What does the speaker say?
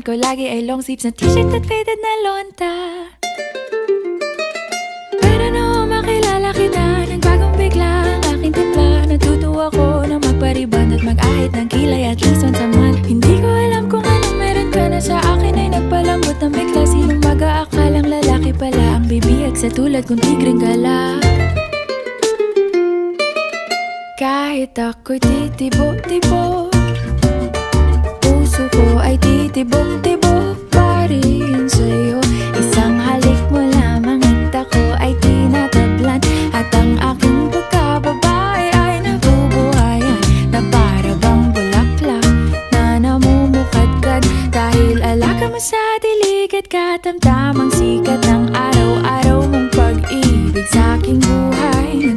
ko lagi ay long sleeves na t-shirt at faded na lonta. Pero noong makilala kita, nagbagong bigla ang aking timpla. Natutuwa ko na magpariban at mag-ahit ng kilay at least once a month. Hindi ko alam kung anong meron ka na sa akin ay nagpalambot ng bigla. Sinong mag-aakalang lalaki pala ang bibiyag sa tulad kong tigreng gala. Kahit ako'y titibo-tibo, puso ko ay titibok-tibok pa rin sa'yo. Isang halik mo lamang at ako ay tinatablan, at ang aking pagkababae ay nabubuhayan na para bang bulaklak na namumukadkad. Dahil alaga mo sa dilig at katamtamang sikat ng araw-araw mong pag-ibig sa aking buhay.